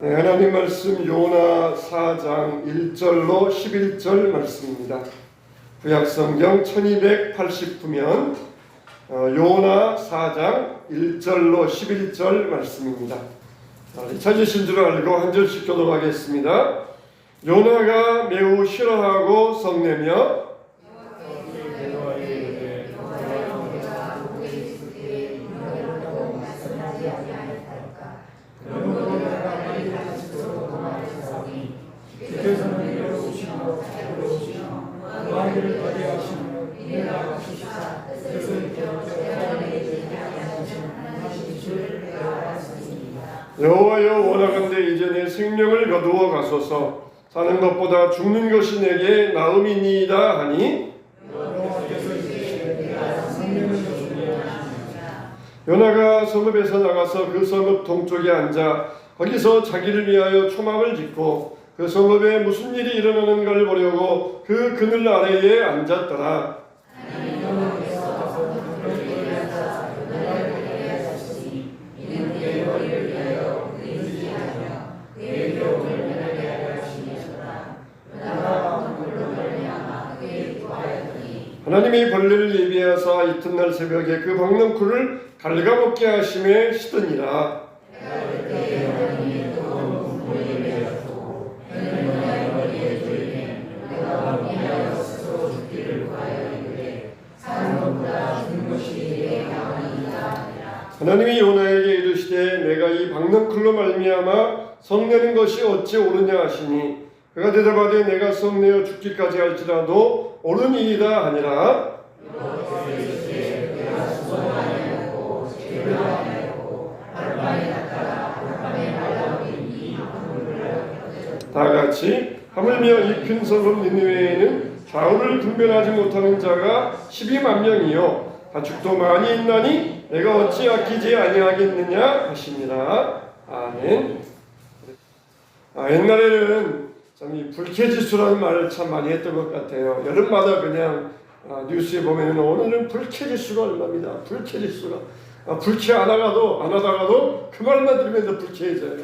네, 하나님 말씀 요나 4장 1절로 11절 말씀입니다. 구약성경 1289면 요나 4장 1절로 11절 말씀입니다. 찾으신 줄 알고 한 절씩 교독하겠습니다. 요나가 매우 싫어하고 성내며 여호와여 원하건대 이제 내 생명을 거두어 가소서. 사는 것보다 죽는 것이 내게 나음이니이다 하니 요나가 성읍에서 나가서 그 성읍 동쪽에 앉아 거기서 자기를 위하여 초막을 짓고 그 성읍에 무슨 일이 일어나는 걸 보려고 그 그늘 아래에 앉았더라. 하나님이 벌레를 예비하사 이튿날 새벽에 그 박넝쿨을 갉아먹게 하심에 시드니라. 하나님이 요나에게 이르시되 내가 이 박넝쿨로 말미암아 성내는 것이 어찌 옳으냐 하시니 그가 대답하되 내가 성내어 죽기까지 할지라도 옳으니이다 하니라. 다같이 하물며 이 큰 성읍 니느웨에는 좌우를 분별하지 못하는 자가 12만 명이요 가축도 많이 있나니 내가 어찌 아끼지 아니하겠느냐 하십니다. 아멘. 옛날에는 참 이 불쾌지수라는 말을 참 많이 했던 것 같아요. 여름마다 그냥 뉴스에 보면 오늘은 불쾌지수가 얼마입니다. 불쾌지수가 불쾌 안 하다가도 그 말만 들으면 더 불쾌해져요.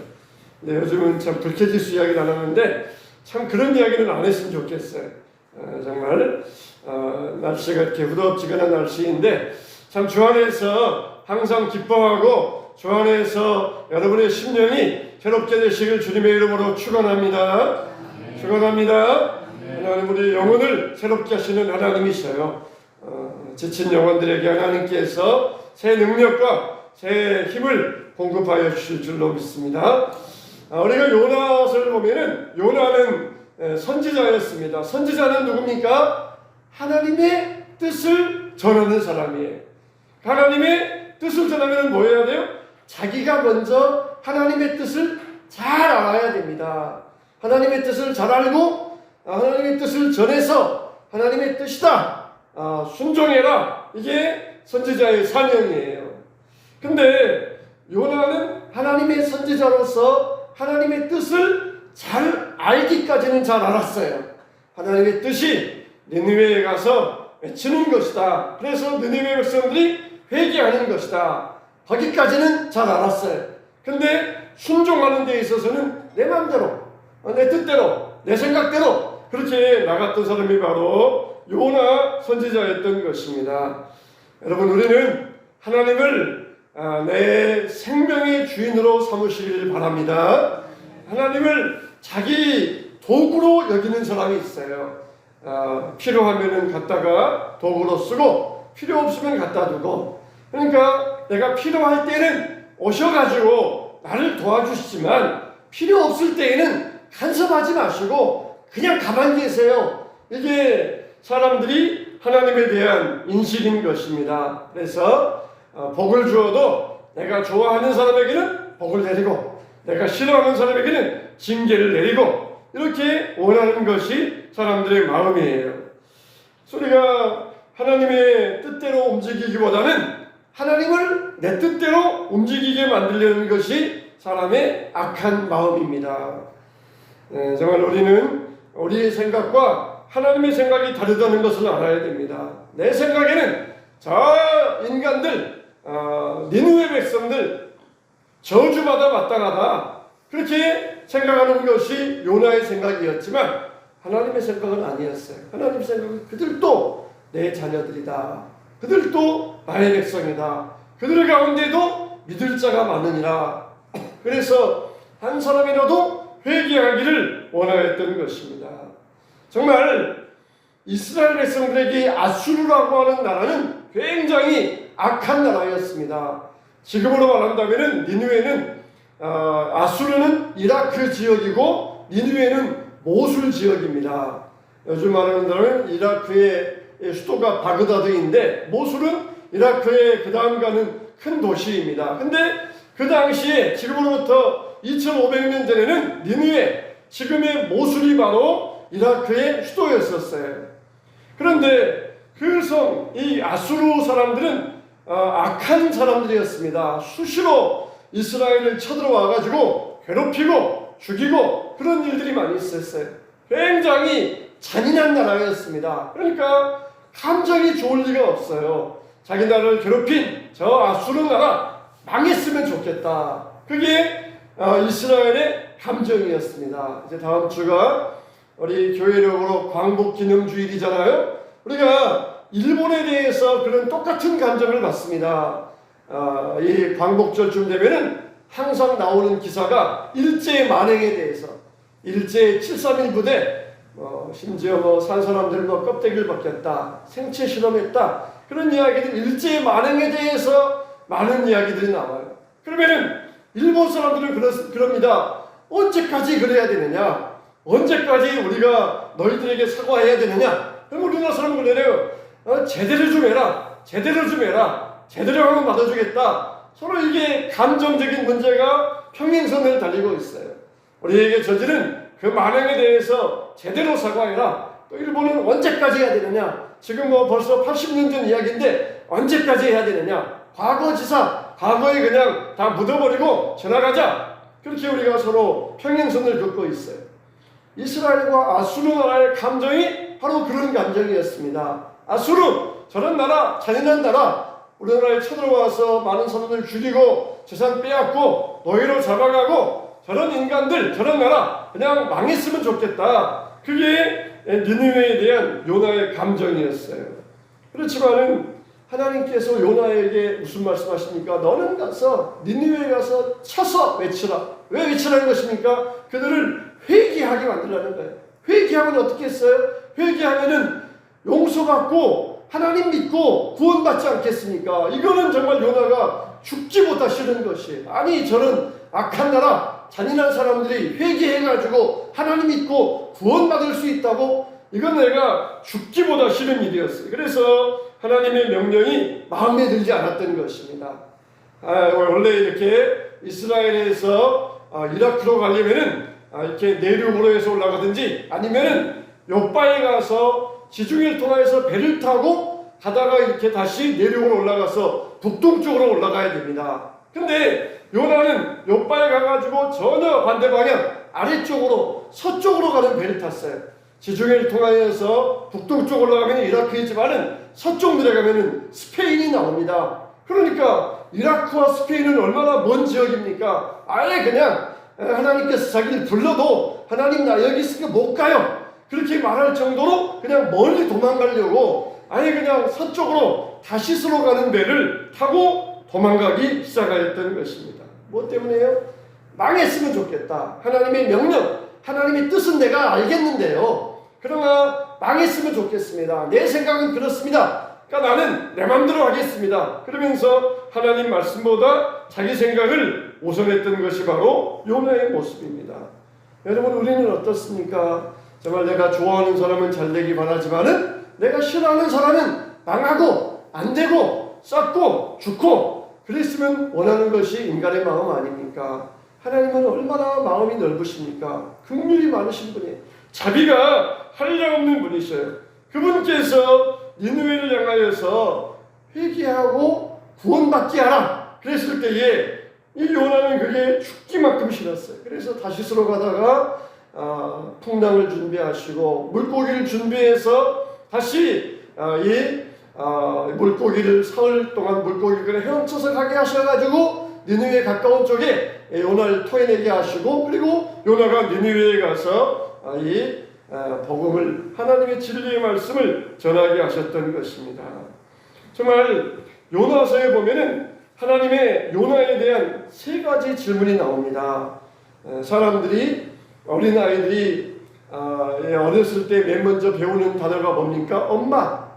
근데 요즘은 참 불쾌지수 이야기를 안 하는데 참 그런 이야기는 안 했으면 좋겠어요. 정말 날씨가 이렇게 후덥지근한 날씨인데 참 주 안에서 항상 기뻐하고 주 안에서 여러분의 심령이 새롭게 되시길 주님의 이름으로 축원합니다. 축원합니다. 하나님 우리 영혼을 새롭게 하시는 하나님이셔요. 지친 영혼들에게 하나님께서 새 능력과 새 힘을 공급하여 주실 줄로 믿습니다. 우리가 요나서를 보면은 요나는 선지자였습니다. 선지자는 누굽니까? 하나님의 뜻을 전하는 사람이에요. 하나님의 뜻을 전하면 뭐 해야 돼요? 자기가 먼저 하나님의 뜻을 잘 알아야 됩니다. 하나님의 뜻을 잘 알고 하나님의 뜻을 전해서 하나님의 뜻이다 순종해라. 이게 선지자의 사명이에요. 근데 요나는 하나님의 선지자로서 하나님의 뜻을 잘 알기까지는 잘 알았어요. 하나님의 뜻이 니느웨에 가서 외치는 것이다. 그래서 니느웨 백성들이 회개하는 것이다. 거기까지는 잘 알았어요. 근데 순종하는 데 있어서는 내 마음대로, 내 뜻대로, 내 생각대로 그렇게 나갔던 사람이 바로 요나 선지자였던 것입니다. 여러분 우리는 하나님을 내 생명의 주인으로 삼으시길 바랍니다. 하나님을 자기 도구로 여기는 사람이 있어요. 필요하면 갖다가 도구로 쓰고 필요 없으면 갖다 두고, 그러니까 내가 필요할 때는 오셔가지고 나를 도와주시지만 필요 없을 때에는 간섭하지 마시고 그냥 가만히 계세요. 이게 사람들이 하나님에 대한 인식인 것입니다. 그래서 복을 주어도 내가 좋아하는 사람에게는 복을 내리고 내가 싫어하는 사람에게는 징계를 내리고 이렇게 원하는 것이 사람들의 마음이에요. 우리가 하나님의 뜻대로 움직이기보다는 하나님을 내 뜻대로 움직이게 만들려는 것이 사람의 악한 마음입니다. 정말 우리는 우리의 생각과 하나님의 생각이 다르다는 것을 알아야 됩니다. 내 생각에는 저 인간들, 니느웨 백성들 저주받아 마땅하다. 그렇게 생각하는 것이 요나의 생각이었지만 하나님의 생각은 아니었어요. 하나님의 생각은 그들도 내 자녀들이다. 그들도 나의 백성이다. 그들 가운데도 믿을 자가 많으니라. 그래서 한 사람이라도 회개하기를 원하였던 것입니다. 정말 이스라엘 백성들에게 아수르라고 하는 나라는 굉장히 악한 나라였습니다. 지금으로 말한다면 니느웨는 아수르는 이라크 지역이고 니느웨는 모술 지역입니다. 요즘 말하는 데는 이라크의 수도가 바그다드인데 모술은 이라크의 그 다음 가는 큰 도시입니다. 근데 그 당시에 지금으로부터 2500년 전에는 니느웨, 지금의 모술이 바로 이라크의 수도였었어요. 그런데 그 성, 이 아수르 사람들은 악한 사람들이었습니다. 수시로 이스라엘을 쳐들어와가지고 괴롭히고 죽이고 그런 일들이 많이 있었어요. 굉장히 잔인한 나라였습니다. 그러니까 감정이 좋을 리가 없어요. 자기 나라를 괴롭힌 저 아수르 나라 망했으면 좋겠다. 그게 이스라엘의 감정이었습니다. 이제 다음 주가 우리 교회력으로 광복기념주일이잖아요. 우리가 일본에 대해서 그런 똑같은 감정을 갖습니다. 이 광복절쯤 되면은 항상 나오는 기사가 일제 만행에 대해서, 일제 731 부대, 심지어 산 사람들 껍데기를 벗겼다, 생체 실험했다, 그런 이야기들, 일제 만행에 대해서 많은 이야기들이 나와요. 그러면은 일본 사람들은 그럽니다. 언제까지 그래야 되느냐? 언제까지 우리가 너희들에게 사과해야 되느냐? 그럼 우리나라 사람은 그래요. 제대로 좀 해라. 제대로 좀 해라. 제대로 하면 받아주겠다. 서로 이게 감정적인 문제가 평행선을 달리고 있어요. 우리에게 저지른 그 만행에 대해서 제대로 사과해라. 또 일본은 언제까지 해야 되느냐? 지금 벌써 80년 전 이야기인데 언제까지 해야 되느냐? 과거지사, 과거에 그냥 다 묻어버리고 지나가자. 그렇게 우리가 서로 평행선을 긋고 있어요. 이스라엘과 아수르 나라의 감정이 바로 그런 감정이었습니다. 아수르, 저런 나라, 잔인한 나라, 우리나라에 쳐들어와서 많은 사람들 죽이고 재산 빼앗고 노예로 잡아가고 저런 인간들, 저런 나라 그냥 망했으면 좋겠다. 그게 니느웨에 대한 요나의 감정이었어요. 그렇지만은 하나님께서 요나에게 무슨 말씀하십니까? 너는 가서 니느웨에 가서 쳐서 외치라. 왜 외치라는 것입니까? 그들을 회개하게 만들라는 거예요. 회개하면 어떻게 했어요? 회개하면은 용서받고 하나님 믿고 구원받지 않겠습니까? 이거는 정말 요나가 죽지보다 싫은 것이, 아니 저런 악한 나라 잔인한 사람들이 회개해가지고 하나님 믿고 구원받을 수 있다고? 이건 내가 죽기보다 싫은 일이었어요. 그래서 하나님의 명령이 마음에 들지 않았던 것입니다. 원래 이렇게 이스라엘에서 이라크로 가려면은 이렇게 내륙으로 해서 올라가든지 아니면은 요바에 가서 지중해를 통해서 배를 타고 가다가 이렇게 다시 내륙으로 올라가서 북동쪽으로 올라가야 됩니다. 근데 요나는 요바에 가가지고 전혀 반대 방향 아래쪽으로 서쪽으로 가는 배를 탔어요. 지중해를 통하여서 북동쪽 올라가면 이라크이지만은 서쪽 내려가면은 스페인이 나옵니다. 그러니까 이라크와 스페인은 얼마나 먼 지역입니까? 아예 그냥 하나님께서 자기를 불러도 하나님 나 여기 있으니까 못 가요. 그렇게 말할 정도로 그냥 멀리 도망가려고 아예 그냥 서쪽으로 다시스로 가는 배를 타고 도망가기 시작하였던 것입니다. 뭐 때문에요? 망했으면 좋겠다. 하나님의 명령, 하나님의 뜻은 내가 알겠는데요. 그러나 망했으면 좋겠습니다. 내 생각은 그렇습니다. 그러니까 나는 내 마음대로 하겠습니다. 그러면서 하나님 말씀보다 자기 생각을 우선했던 것이 바로 요나의 모습입니다. 여러분, 우리는 어떻습니까? 정말 내가 좋아하는 사람은 잘 되기 바라지만은 내가 싫어하는 사람은 망하고 안 되고 썩고 죽고 그랬으면 원하는 것이 인간의 마음 아닙니까? 하나님은 얼마나 마음이 넓으십니까? 긍휼이 많으신 분이에요. 자비가 한량없는 분이셔요. 그분께서 니느웨를 향하여서 회개하고 구원받게 하라 그랬을 때에 이 요나는 그게 죽기만큼 싫었어요. 그래서 다시스로 가다가 풍랑을 준비하시고 물고기를 준비해서 다시 이 물고기를 사흘 동안 물고기를 헤엄쳐서 가게 하셔가지고 니느웨에 가까운 쪽에 요나를 토해내게 하시고, 그리고 요나가 니느웨에 가서 이 복음을, 하나님의 진리의 말씀을 전하게 하셨던 것입니다. 정말 요나서에 보면은 하나님의 요나에 대한 세 가지 질문이 나옵니다. 사람들이, 어린아이들이 어렸을 때 맨 먼저 배우는 단어가 뭡니까?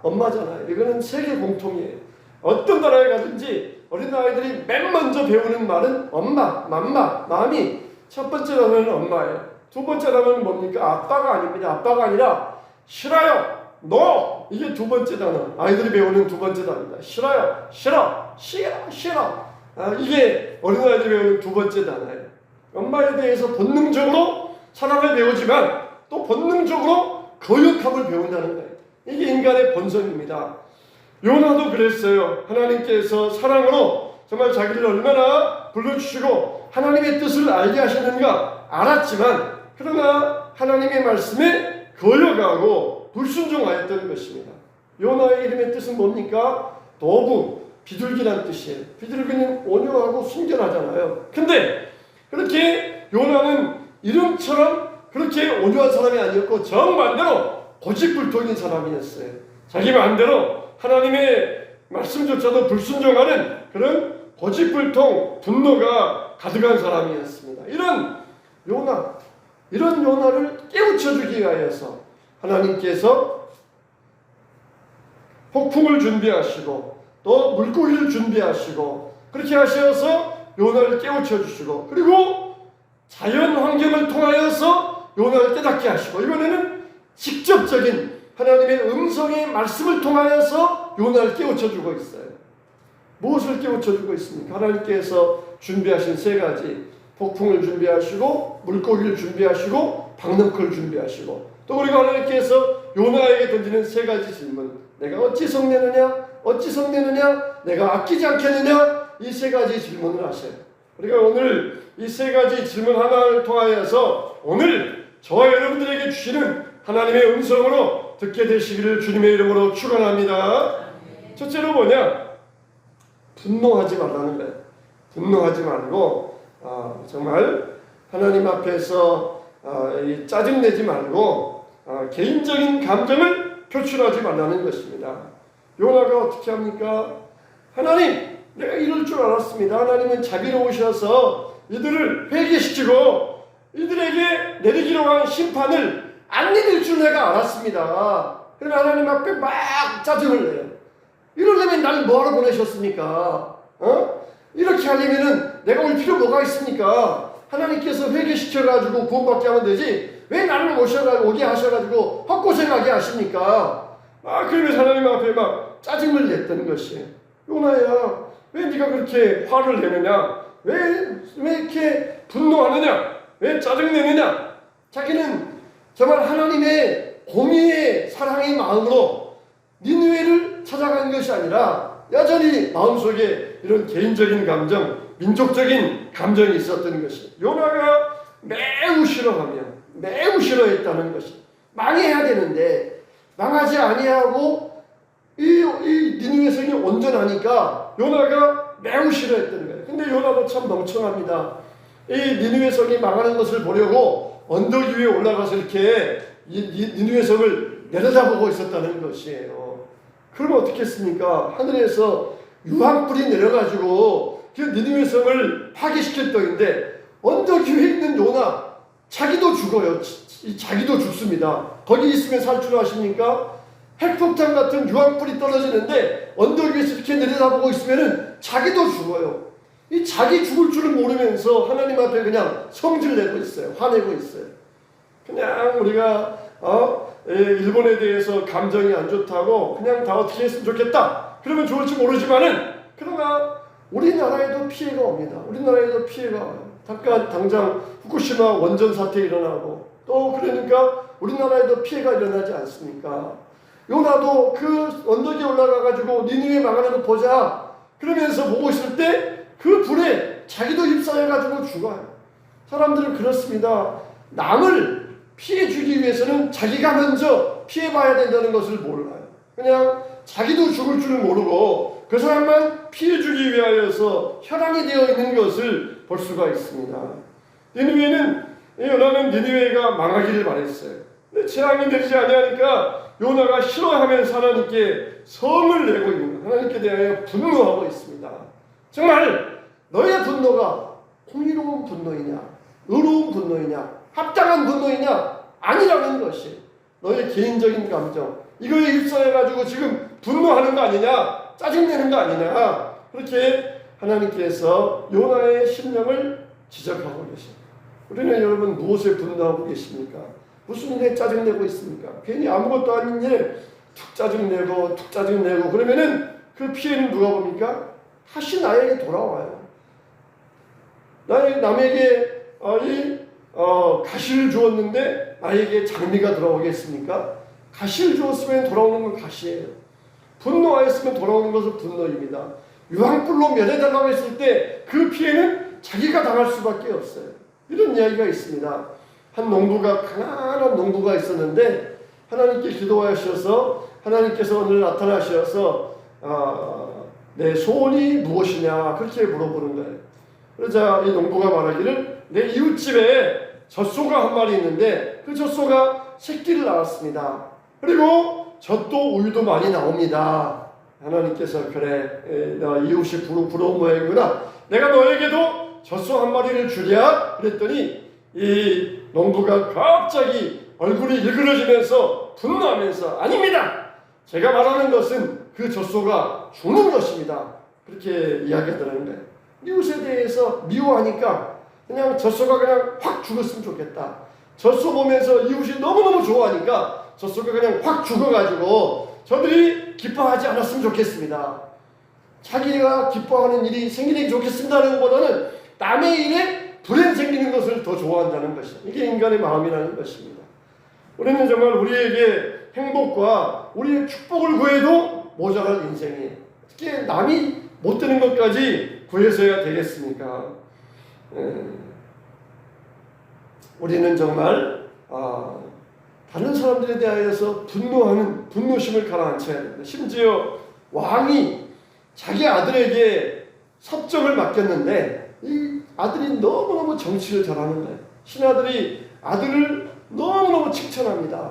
엄마잖아요. 이거는 세계 공통이에요. 어떤 나라에 가든지 어린아이들이 맨 먼저 배우는 말은 엄마, 맘마, 마미. 첫 번째 단어는 엄마예요. 두 번째 단어는 뭡니까? 아빠가 아닙니다. 아빠가 아니라 싫어요, no. 이게 두 번째 단어. 아이들이 배우는 두 번째 단어입니다. 싫어요, 싫어, 싫어. 이게 어린아이들이 배우는 두 번째 단어예요. 엄마에 대해서 본능적으로 사랑을 배우지만 또 본능적으로 거역함을 배운다는 거예요. 이게 인간의 본성입니다. 요나도 그랬어요. 하나님께서 사랑으로 정말 자기를 얼마나 불러주시고 하나님의 뜻을 알게 하셨는가 알았지만, 그러나 하나님의 말씀에 거역하고 불순종하였던 것입니다. 요나의 이름의 뜻은 뭡니까? 도부, 비둘기란 뜻이에요. 비둘기는 온유하고 순결하잖아요. 근데 그렇게 요나는 이름처럼 그렇게 온유한 사람이 아니었고 정반대로 고집불통인 사람이었어요. 자기 마음대로 하나님의 말씀조차도 불순종하는 그런 고집불통, 분노가 가득한 사람이었습니다. 이런 요나를 깨우쳐주기 위하여서 하나님께서 폭풍을 준비하시고 또 물고기를 준비하시고 그렇게 하셔서 요나를 깨우쳐주시고, 그리고 자연 환경을 통하여서 요나를 깨닫게 하시고, 이번에는 직접적인 하나님의 음성의 말씀을 통하여서 요나를 깨우쳐주고 있어요. 무엇을 깨우쳐주고 있습니까? 하나님께서 준비하신 세 가지, 폭풍을 준비하시고 물고기를 준비하시고 박능쿨을 준비하시고, 또 그리고 하나님께서 요나에게 던지는 세 가지 질문, 내가 어찌 성내느냐, 내가 아끼지 않겠느냐, 이 세 가지 질문을 하셔요. 그러니까 오늘 이 세 가지 질문 하나를 통하여서 오늘 저와 여러분들에게 주시는 하나님의 음성으로 듣게 되시기를 주님의 이름으로 축원합니다. 첫째로 뭐냐? 분노하지 말라는 거예요. 분노하지 말고 정말 하나님 앞에서 짜증내지 말고 개인적인 감정을 표출하지 말라는 것입니다. 요나가 어떻게 합니까? 하나님, 내가 이럴 줄 알았습니다. 하나님은 자비로우셔서 이들을 회개시키고 이들에게 내리기로 한 심판을 안 내릴 줄 내가 알았습니다. 그러면 하나님 앞에 막 짜증을 내요. 이러려면 나를 뭐하러 보내셨습니까? 이렇게 하려면은 내가 올 필요 뭐가 있습니까? 하나님께서 회개시켜가지고 구원받게 하면 되지 왜 나를 오게 하셔가지고 헛고생하게 하십니까? 그러면서 하나님 앞에 막 짜증을 냈던 것이에요. 요나야, 왜 네가 그렇게 화를 내느냐? 왜 이렇게 분노하느냐? 왜 짜증내느냐? 자기는 정말 하나님의 공의의 사랑의 마음으로 니느웨를 찾아간 것이 아니라 여전히 마음속에 이런 개인적인 감정, 민족적인 감정이 있었던 것이, 요나가 매우 싫어했다는 것이, 망해야 되는데 망하지 아니하고 이 니느웨 성이 온전하니까 요나가 매우 싫어했던 거예요. 근데 요나도 참 멍청합니다. 이 니느웨 성이 망하는 것을 보려고 언덕 위에 올라가서 이렇게 니느웨 성을 내려다보고 있었다는 것이에요. 그러면 어떻게 했습니까? 하늘에서 유황불이 내려가지고 그 니느웨 성을 파괴시킬 떡인데, 언덕 위에 있는 요나 자기도 죽어요. 자기도 죽습니다. 거기 있으면 살 줄 아십니까? 핵폭탄 같은 유황불이 떨어지는데 언덕 위에서 이렇게 내려다보고 있으면 자기도 죽어요. 이 자기 죽을 줄을 모르면서 하나님 앞에 그냥 성질 내고 있어요. 화내고 있어요. 그냥 우리가 일본에 대해서 감정이 안 좋다고 그냥 다 어떻게 했으면 좋겠다 그러면 좋을지 모르지만은, 그러나 우리나라에도 피해가 옵니다. 우리나라에도 피해가 와요. 당장 후쿠시마 원전 사태 일어나고, 또 그러니까 우리나라에도 피해가 일어나지 않습니까? 요나도 그 언덕에 올라가가지고 니느웨 망하는 거 보자 그러면서 보고 있을 때 그 불에 자기도 휩싸여가지고 죽어요. 사람들은 그렇습니다. 남을 피해주기 위해서는 자기가 먼저 피해봐야 된다는 것을 몰라요. 그냥 자기도 죽을 줄 모르고 그 사람만 피해주기 위하여서 혈안이 되어 있는 것을 볼 수가 있습니다. 니느웨는 요나는 니느웨가 망하기를 바랬어요. 근데 재앙이 내리지 아니하니까 요나가 싫어하면서 하나님께 성을 내고 있는 거예요. 하나님께 대하여 분노하고 있습니다. 정말 너의 분노가 공의로운 분노이냐, 의로운 분노이냐, 합당한 분노이냐 아니라는 것이 너의 개인적인 감정 이거에 휩싸여가지고 지금 분노하는 거 아니냐, 짜증내는 거 아니냐, 그렇게 하나님께서 요나의 심령을 지적하고 계십니다. 우리는 여러분 무엇에 분노하고 계십니까? 무슨 일에 짜증내고 있습니까? 괜히 아무것도 아닌 일에 툭 짜증내고 그러면은 그 피해는 누가 봅니까? 다시 나에게 돌아와요. 남에게 가시를 주었는데 나에게 장미가 돌아오겠습니까? 가시를 주었으면 돌아오는 건 가시예요. 분노하였으면 돌아오는 것은 분노입니다. 유황불로 멸해달라고 했을 때 그 피해는 자기가 당할 수밖에 없어요. 이런 이야기가 있습니다. 한 농부가 가난한 농부가 있었는데 하나님께 기도하셔서 하나님께서 오늘 나타나셔서 내 소원이 무엇이냐 그렇게 물어보는 거예요. 그러자 이 농부가 말하기를 내 이웃집에 젖소가 한 마리 있는데 그 젖소가 새끼를 낳았습니다. 그리고 젖도 우유도 많이 나옵니다. 하나님께서 그래 나 이웃이 부러운 모양이구나. 내가 너에게도 젖소 한 마리를 주랴 그랬더니 이 농부가 갑자기 얼굴이 일그러지면서 분노하면서 아닙니다. 제가 말하는 것은 그 젖소가 죽는 것입니다. 그렇게 이야기하더라는 거예요. 이웃에 대해서 미워하니까 그냥 젖소가 그냥 확 죽었으면 좋겠다. 젖소 보면서 이웃이 너무너무 좋아하니까 젖소가 그냥 확 죽어가지고 저들이 기뻐하지 않았으면 좋겠습니다. 자기가 기뻐하는 일이 생기는 게 좋겠습니다라는 것보다는 남의 일에 불행 생기는 것을 더 좋아한다는 것이 이게 인간의 마음이라는 것입니다. 우리는 정말 우리에게 행복과 우리의 축복을 구해도 모자랄 인생이에요. 어떻게 남이 못 되는 것까지 구해서야 되겠습니까? 우리는 정말 다른 사람들에 대하여서 분노하는 분노심을 가라앉혀야 됩니다. 심지어 왕이 자기 아들에게 섭정을 맡겼는데 이 아들이 너무너무 정치를 잘하는 거예요. 신하들이 아들을 너무너무 칭찬합니다.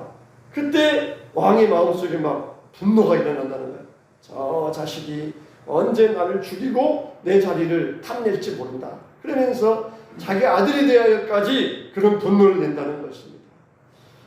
그때 왕의 마음속에 막 분노가 일어난다는 거예요. 저 자식이 언제 나를 죽이고 내 자리를 탐낼지 모른다. 그러면서 자기 아들에 대하여까지 그런 분노를 낸다는 것입니다.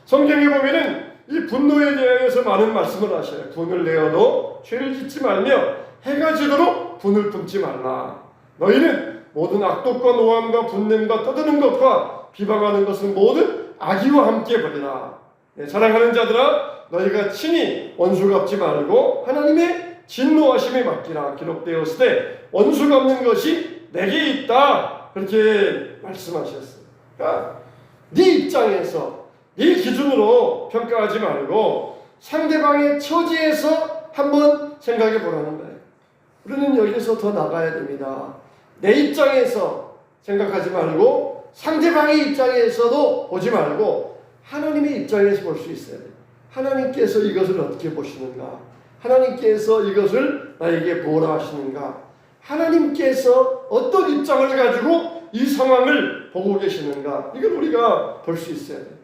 성경에 보면은 이 분노에 대하여서 많은 말씀을 하셔요. 분을 내어도 죄를 짓지 말며 해가 지도록 분을 품지 말라. 너희는 모든 악독과 노함과 분냄과 떠드는 것과 비방하는 것은 모든 악의와 함께 버리라. 사랑하는 자들아 너희가 친히 원수 갚지 말고 하나님의 진노하심에 맡기라. 기록되었을 때 원수 갚는 것이 내게 있다. 그렇게 말씀하셨어요. 그러니까 네 입장에서 네 기준으로 평가하지 말고 상대방의 처지에서 한번 생각해 보라는 거예요. 우리는 여기서 더 나가야 됩니다. 내 입장에서 생각하지 말고 상대방의 입장에서도 보지 말고 하나님의 입장에서 볼 수 있어야 돼요. 하나님께서 이것을 어떻게 보시는가? 하나님께서 이것을 나에게 뭐라 하시는가? 하나님께서 어떤 입장을 가지고 이 상황을 보고 계시는가? 이걸 우리가 볼 수 있어야 돼요.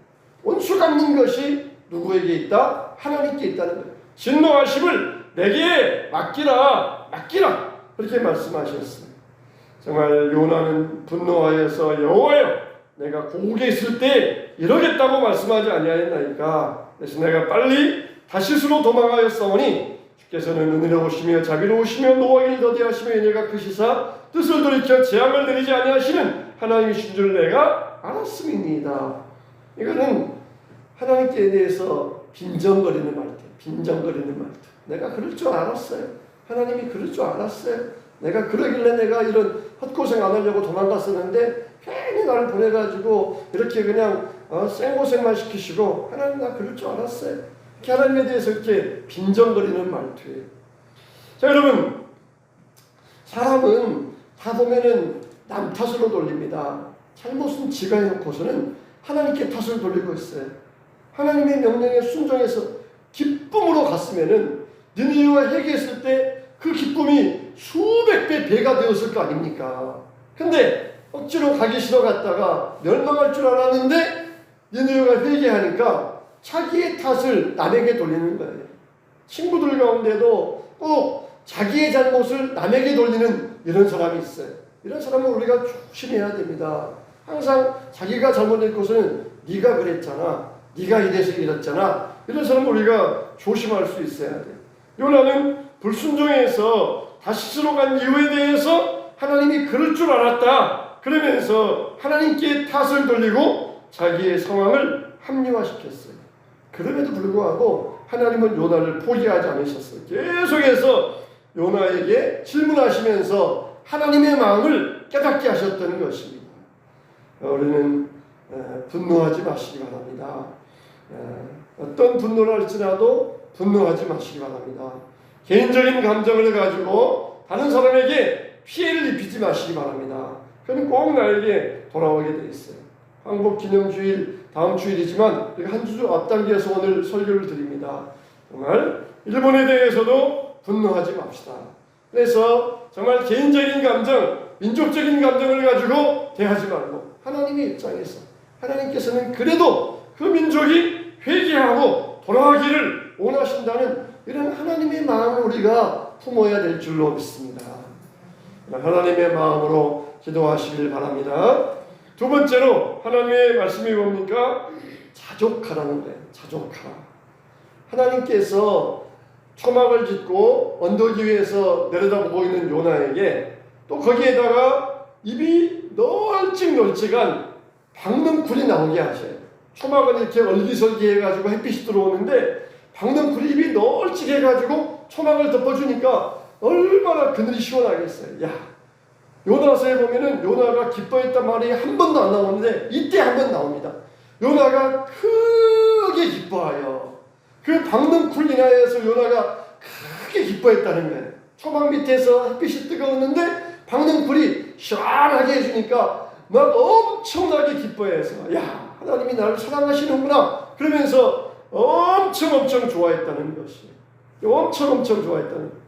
원수 갚는 것이 누구에게 있다? 하나님께 있다는 거예요. 진노하심을 내게 맡기라. 그렇게 말씀하셨어요. 정말 요나는 분노하여서 여호와여 내가 고국에 있을 때 이러겠다고 말씀하지 아니하였나이까. 그래서 내가 빨리 다시스로 도망하였사오니 주께서는 은혜로우시며 자비로우시며 노하기를 더디하시며 은혜가 크시사 뜻을 돌이켜 재앙을 내리지 아니하시는 하나님이신 줄 내가 알았음이니이다. 이거는 하나님께 대해서 빈정거리는 말투. 내가 그럴 줄 알았어요. 하나님이 그럴 줄 알았어요. 내가 그러길래 내가 이런 헛고생 안 하려고 도망갔었는데 괜히 나를 보내가지고 이렇게 그냥 생고생만 시키시고 하나님 나 그럴 줄 알았어요. 이렇게 하나님에 대해서 이렇게 빈정거리는 말투예요. 자 여러분, 사람은 다 보면은 남 탓으로 돌립니다. 잘못은 지가 해놓고서는 하나님께 탓을 돌리고 있어요. 하나님의 명령에 순종해서 기쁨으로 갔으면은 니느웨가 회개했을 때 그 기쁨이 수백 배 배가 되었을 거 아닙니까? 근데 억지로 가기 싫어 갔다가 멸망할 줄 알았는데 니느웨가 회개하니까 자기의 탓을 남에게 돌리는 거예요. 친구들 가운데도 꼭 자기의 잘못을 남에게 돌리는 이런 사람이 있어요. 이런 사람은 우리가 조심해야 됩니다. 항상 자기가 잘못된 것은 네가 그랬잖아, 네가 이래서 이랬잖아, 이런 사람은 우리가 조심할 수 있어야 돼요. 요나는 불순종해서 다시스로 간 이유에 대해서 하나님이 그럴 줄 알았다 그러면서 하나님께 탓을 돌리고 자기의 상황을 합리화시켰어요. 그럼에도 불구하고 하나님은 요나를 포기하지 않으셨어요. 계속해서 요나에게 질문하시면서 하나님의 마음을 깨닫게 하셨던 것입니다. 우리는 분노하지 마시기 바랍니다. 어떤 분노를 할지라도 분노하지 마시기 바랍니다. 개인적인 감정을 가지고 다른 사람에게 피해를 입히지 마시기 바랍니다. 그는 꼭 나에게 돌아오게 돼 있어요. 항복기념주일 다음 주일이지만 한 주 앞당겨서 오늘 설교를 드립니다. 정말 일본에 대해서도 분노하지 맙시다. 그래서 정말 개인적인 감정, 민족적인 감정을 가지고 대하지 말고 하나님의 입장에서 하나님께서는 그래도 그 민족이 회개하고 돌아가기를 원하신다는 이런 하나님의 마음을 우리가 품어야 될 줄로 믿습니다. 하나님의 마음으로 기도하시길 바랍니다. 두 번째로 하나님의 말씀이 뭡니까? 자족하라는 거예요. 자족하라. 하나님께서 초막을 짓고 언덕 위에서 내려다보고 있는 요나에게 또 거기에다가 입이 널찍널찍한 박넝쿨이 나오게 하셔요. 초막은 이렇게 얼기설기 해가지고 햇빛이 들어오는데 박넝쿨이 입이 널찍해가지고 초막을 덮어주니까 얼마나 그늘이 시원하겠어요. 야, 요나서에 보면은 요나가 기뻐했단 말이 한 번도 안 나오는데 이때 한 번 나옵니다. 요나가 크게 기뻐하여 그 박넝쿨 인하여서 요나가 크게 기뻐했다는 거예요. 초막 밑에서 햇빛이 뜨거웠는데 박넝쿨이 시원하게 해주니까 막 엄청나게 기뻐해서 야, 하나님이 나를 사랑하시는구나 그러면서 엄청 좋아했다는 것이에요. 엄청 좋아했다는 거예요.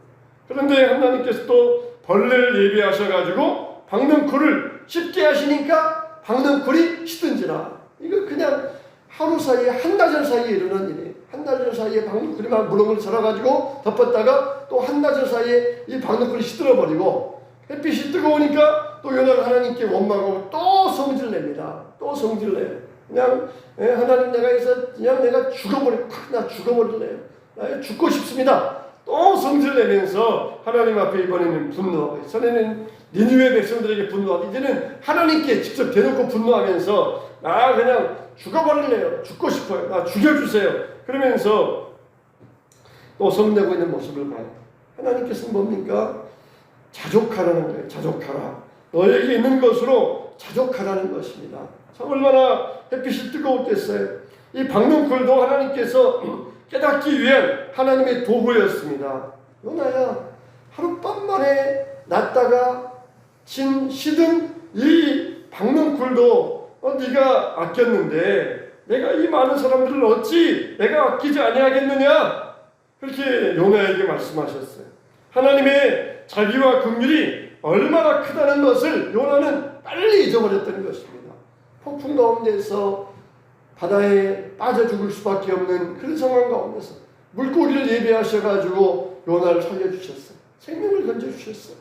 그런데 하나님께서 또 벌레를 예비하셔가지고 박넝쿨을 씹게 하시니까 박넝쿨이 시든지라. 이거 그냥 하루 사이에 한나절 사이에 이르는 일이에요. 한나절 사이에 박넝쿨이 막 무럭을 자라가지고 덮었다가 또 한나절 사이에 이 박넝쿨이 시들어버리고 햇빛이 뜨거우니까 또 요나가 하나님께 원망하고 또 성질 냅니다. 또 성질 내요. 그냥 하나님 내가 죽어버릴래요. 나 죽어버릴래요. 나 죽고 싶습니다. 또 성질 내면서 하나님 앞에 이번에는 분노하고 전에는 니느웨 백성들에게 분노하고 이제는 하나님께 직접 대놓고 분노하면서 나 그냥 죽어버릴래요. 죽고 싶어요. 나 죽여주세요. 그러면서 또 성내고 있는 모습을 봐요. 하나님께서는 뭡니까? 자족하라는 거예요. 자족하라. 너에게 있는 것으로 자족하라는 것입니다. 참 얼마나 햇빛이 뜨거웠겠어요. 이 박넝쿨도 하나님께서 깨닫기 위한 하나님의 도구였습니다. 요나야, 하룻밤 만에 났다가 시든 이 박넝쿨도 네가 아꼈는데 내가 이 많은 사람들을 어찌 내가 아끼지 아니하겠느냐? 그렇게 요나에게 말씀하셨어요. 하나님의 자비와 긍휼이 얼마나 크다는 것을 요나는 빨리 잊어버렸던 것입니다. 폭풍 가운데서 바다에 빠져 죽을 수밖에 없는 그런 상황 가운데서 물고기를 예비하셔가지고 요나를 살려주셨어요. 생명을 건져주셨어요.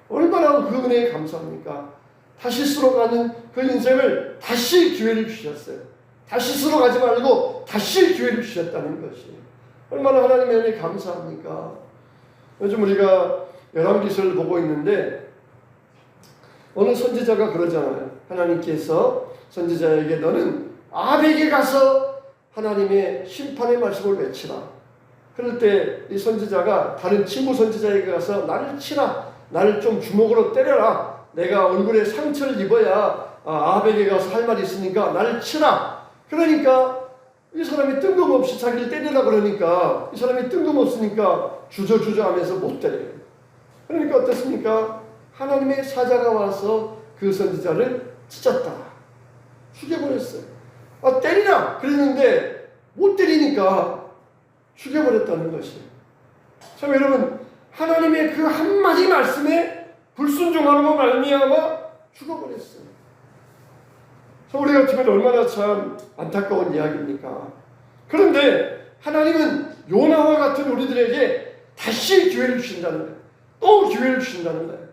얼마나 그 은혜에 감사합니까? 다시스로 가는 그 인생을 다시 기회를 주셨어요. 다시스로 가지 말고 다시 기회를 주셨다는 것이 얼마나 하나님의 은혜에 감사합니까? 요즘 우리가 열왕기서를 보고 있는데 어느 선지자가 그러잖아요. 하나님께서 선지자에게 너는 아벡에 가서 하나님의 심판의 말씀을 외치라. 그럴 때 이 선지자가 다른 친구 선지자에게 가서 나를 치라. 나를 좀 주먹으로 때려라. 내가 얼굴에 상처를 입어야 아벡에 가서 할 말이 있으니까 나를 치라. 그러니까 이 사람이 뜬금없이 자기를 때리라 그러니까 이 사람이 뜬금없으니까 주저주저 하면서 못 때려요. 그러니까 어떻습니까? 하나님의 사자가 와서 그 선지자를 찢었다. 죽여버렸어요. 때리라! 그랬는데 못 때리니까 죽여버렸다는 것이에요. 참 여러분, 하나님의 그 한마디 말씀에 불순종하고 말미암아 죽어버렸어요. 우리 같으면 얼마나 참 안타까운 이야기입니까? 그런데 하나님은 요나와 같은 우리들에게 다시 기회를 주신다는 거예요. 또 기회를 주신다는 거예요.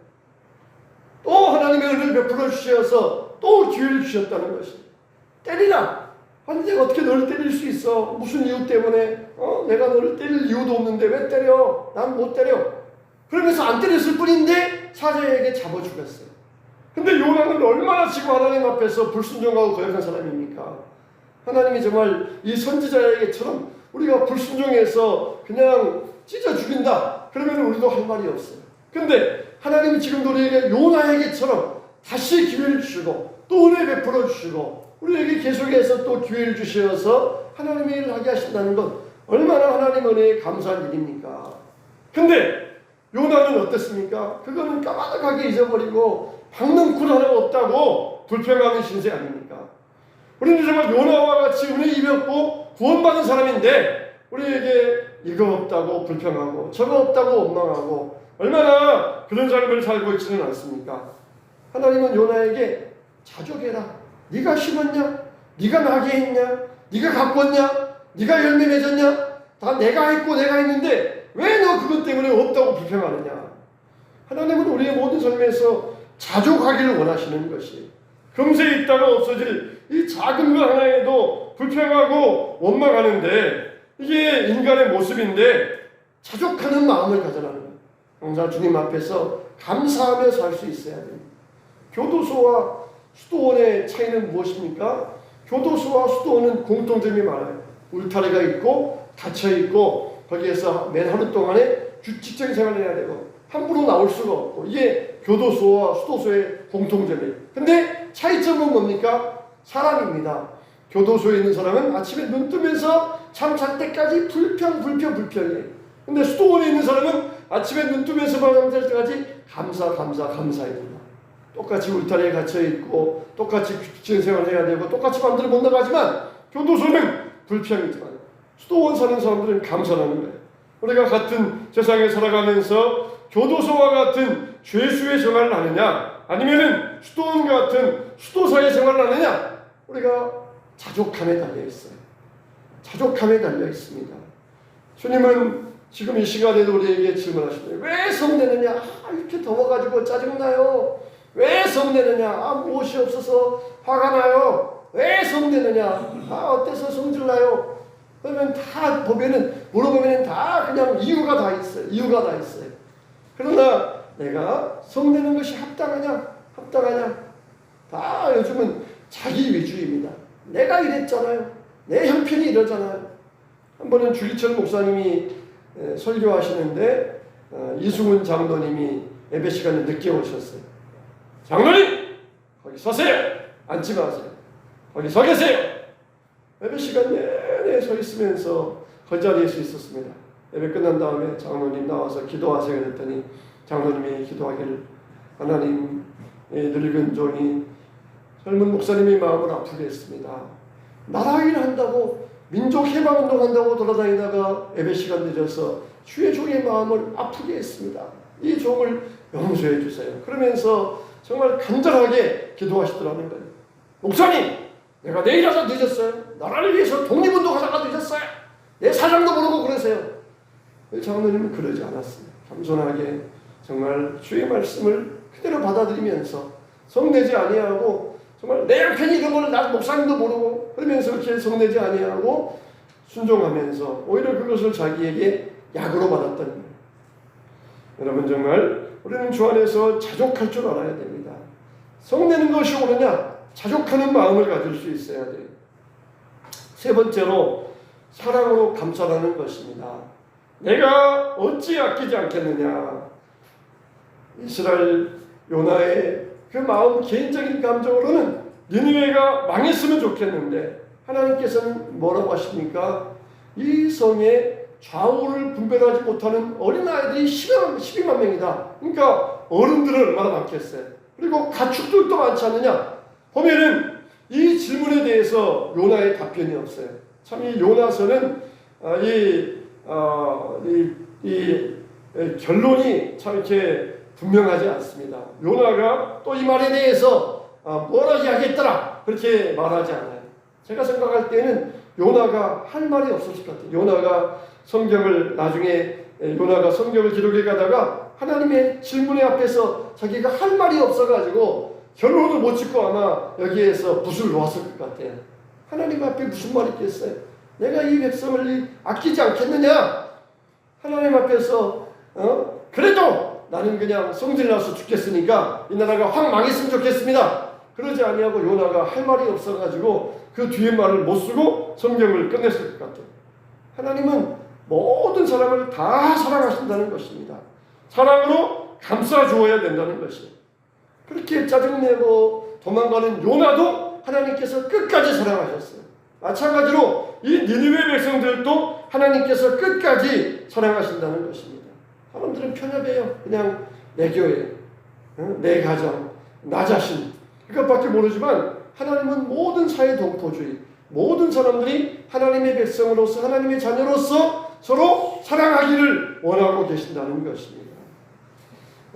또 하나님의 은혜를 베풀어 주셔서 또 기회를 주셨다는 것이. 때리라. 아니 내가 어떻게 너를 때릴 수 있어? 무슨 이유 때문에? 내가 너를 때릴 이유도 없는데 왜 때려? 난 못 때려. 그러면서 안 때렸을 뿐인데 사자에게 잡아 죽였어요. 근데 요나는 얼마나 지금 하나님 앞에서 불순종하고 거역한 사람입니까? 하나님이 정말 이 선지자에게처럼 우리가 불순종해서 그냥 찢어 죽인다. 그러면 우리도 할 말이 없어요. 근데 하나님이 지금도 우리에게 요나에게처럼 다시 기회를 주시고 또 은혜 베풀어 주시고 우리에게 계속해서 또 기회를 주셔서 하나님의 일을 하게 하신다는 것 얼마나 하나님 은혜에 감사한 일입니까? 근데 요나는 어땠습니까? 그거는 까마득하게 잊어버리고 박능꾼 하나 없다고 불평하는 신세 아닙니까? 우리는 정말 요나와 같이 은혜 입었고 구원받은 사람인데 우리에게 이거 없다고 불평하고 저거 없다고 원망하고 얼마나 그런 삶을 살고 있지는 않습니까? 하나님은 요나에게 자족해라. 네가 심었냐? 네가 나게 했냐? 네가 가꿨냐? 네가 열매 맺었냐? 다 내가 했고 내가 했는데 왜 너 그것 때문에 없다고 불평하느냐? 하나님은 우리의 모든 삶에서 자족하기를 원하시는 것이 금세 있다가 없어질 이 작은 것 하나에도 불평하고 원망하는데 이게 인간의 모습인데 자족하는 마음을 가져라는 거예요. 항상 주님 앞에서 감사하며 살 수 있어야 됩니다. 교도소와 수도원의 차이는 무엇입니까? 교도소와 수도원은 공통점이 많아요. 울타리가 있고 닫혀있고 거기에서 맨 하루 동안에 규칙적인 생활을 해야 되고 함부로 나올 수가 없고 이게 교도소와 수도소의 공통점이에요. 근데 차이점은 뭡니까? 사람입니다. 교도소에 있는 사람은 아침에 눈 뜨면서 잠 잘 때까지 불평이에요. 근데 수도원에 있는 사람은 아침에 눈 뜨면서 잠 잘 때까지 감사입니다. 똑같이 울타리에 갇혀있고 똑같이 규칙적인 생활을 해야 되고 똑같이 마음대로 못 나가지만 교도소는 불평이지만 수도원 사는 사람들은 감사하는 거예요. 우리가 같은 세상에 살아가면서 교도소와 같은 죄수의 생활을 하느냐 아니면은 수도원 같은 수도사의 생활을 하느냐 우리가 자족함에 달려있어요. 자족함에 달려있습니다. 주님은 지금 이 시간에도 우리에게 질문하십니다. 왜 성내느냐? 이렇게 더워가지고 짜증나요. 왜 성내느냐? 무엇이 없어서 화가 나요. 왜 성내느냐? 어때서 성질나요? 그러면 다 물어보면 다 그냥 이유가 다 있어요. 그러나 내가 성내는 것이 합당하냐? 다 요즘은 자기 위주입니다. 내가 이랬잖아요. 내 형편이 이러잖아요. 한 번은 주기철 목사님이 설교하시는데 이승훈 장로님이 예배 시간에 늦게 오셨어요. 장로님! 거기 서세요! 앉지 마세요. 거기 서 계세요! 예배 시간 내내 서 있으면서 그 자리에서 있었습니다. 예배 끝난 다음에 장로님 나와서 기도하세요 그랬더니 장로님이 기도하기를 하나님 늙은 종이 젊은 목사님의 마음을 아프게 했습니다. 나라 일 한다고 민족 해방운동 한다고 돌아다니다가 예배 시간 늦어서 주의 종의 마음을 아프게 했습니다. 이 종을 용서해 주세요. 그러면서 정말 간절하게 기도하시더라는 거예요. 목사님! 내가 내일 와서 늦었어요. 나라를 위해서 독립운동하다가 늦었어요. 내 사장도 모르고 그러세요. 장로님은 그러지 않았어요. 겸손하게 정말 주의 말씀을 그대로 받아들이면서 성내지 아니하고 정말 내 형편이 이런 걸 나 목사님도 모르고 그러면서 그렇게 성내지 아니하고 순종하면서 오히려 그것을 자기에게 약으로 받았다는 거예요. 여러분 정말 우리는 주 안에서 자족할 줄 알아야 됩니다. 성내는 것이 옳으냐? 자족하는 마음을 가질 수 있어야 돼요. 세 번째로 사랑으로 감싸라는 것입니다. 내가 어찌 아끼지 않겠느냐. 이스라엘 요나의 그 마음 개인적인 감정으로는 니느웨가 망했으면 좋겠는데 하나님께서는 뭐라고 하십니까? 이 성에 좌우를 분별하지 못하는 어린아이들이 12만 명이다. 그러니까 어른들은 얼마나 많겠어요. 그리고 가축들도 많지 않느냐. 보면은 이 질문에 대해서 요나의 답변이 없어요. 참 이 요나서는 이 결론이 참 이렇게 분명하지 않습니다. 요나가 또 이 말에 대해서 뭐라 이야기했더라 그렇게 말하지 않아요. 제가 생각할 때는 요나가 할 말이 없었을 것 같아요. 요나가 성경을 기록해 가다가 하나님의 질문의 앞에서 자기가 할 말이 없어가지고 결론을 못 짓고 아마 여기에서 붓을 놓았을 것 같아요. 하나님 앞에 무슨 말이 있겠어요? 내가 이 백성을 아끼지 않겠느냐? 하나님 앞에서 그래도 나는 그냥 성질나서 죽겠으니까 이 나라가 확 망했으면 좋겠습니다. 그러지 아니하고 요나가 할 말이 없어가지고 그 뒤에 말을 못 쓰고 성경을 끝냈을 것 같아요. 하나님은 모든 사람을 다 사랑하신다는 것입니다. 사랑으로 감싸주어야 된다는 것이에요. 그렇게 짜증내고 도망가는 요나도 하나님께서 끝까지 사랑하셨어요. 마찬가지로 이 니느웨 백성들도 하나님께서 끝까지 사랑하신다는 것입니다. 사람들은 편협해요. 그냥 내 교회, 내 가정, 나 자신 그것밖에 모르지만 하나님은 모든 사회 동포주의, 모든 사람들이 하나님의 백성으로서 하나님의 자녀로서 서로 사랑하기를 원하고 계신다는 것입니다.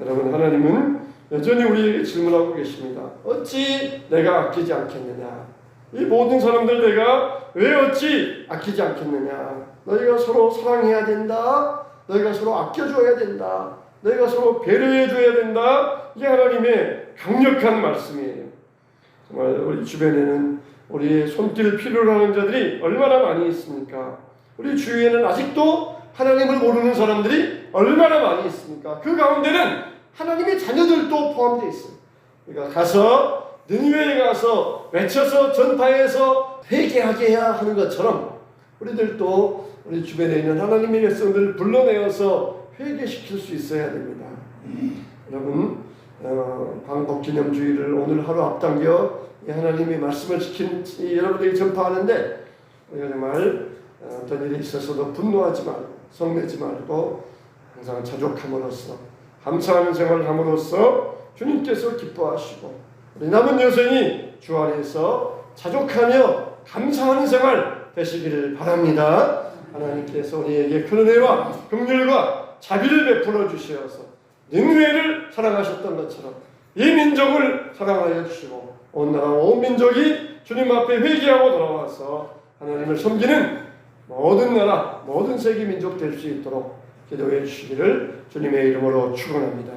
여러분, 하나님은 여전히 우리에게 질문하고 계십니다. 어찌 내가 아끼지 않겠느냐? 이 모든 사람들 내가 왜 어찌 아끼지 않겠느냐? 너희가 서로 사랑해야 된다. 너희가 서로 아껴줘야 된다. 너희가 서로 배려해줘야 된다. 이게 하나님의 강력한 말씀이에요. 정말 우리 주변에는 우리의 손길을 필요로 하는 자들이 얼마나 많이 있습니까? 우리 주위에는 아직도 하나님을 모르는 사람들이 얼마나 많이 있습니까? 그 가운데는 하나님의 자녀들도 포함되어 있어요. 그러니까 가서 느니웨에 가서 외쳐서 전파해서 회개하게 해야 하는 것처럼 우리들도 우리 주변에 있는 하나님의 백성들을 불러내어서 회개시킬 수 있어야 됩니다. 여러분, 광복기념주의를 오늘 하루 앞당겨 하나님의 말씀을 지킨 여러분들이 전파하는데 우리가 정말 어떤 일이 있어서도 분노하지 말고 성내지 말고 항상 자족함으로써 감사하는 생활을 함으로써 주님께서 기뻐하시고 우리 남은 여생이 주 안에서 자족하며 감사하는 생활 되시기를 바랍니다. 하나님께서 우리에게 큰 은혜와 긍휼과 자비를 베풀어 주시어서 니느웨를 사랑하셨던 것처럼 이 민족을 사랑하여 주시고 온 나라 온 민족이 주님 앞에 회개하고 돌아와서 하나님을 섬기는 모든 나라 모든 세계 민족 될 수 있도록 기도해 주시기를 주님의 이름으로 축원합니다.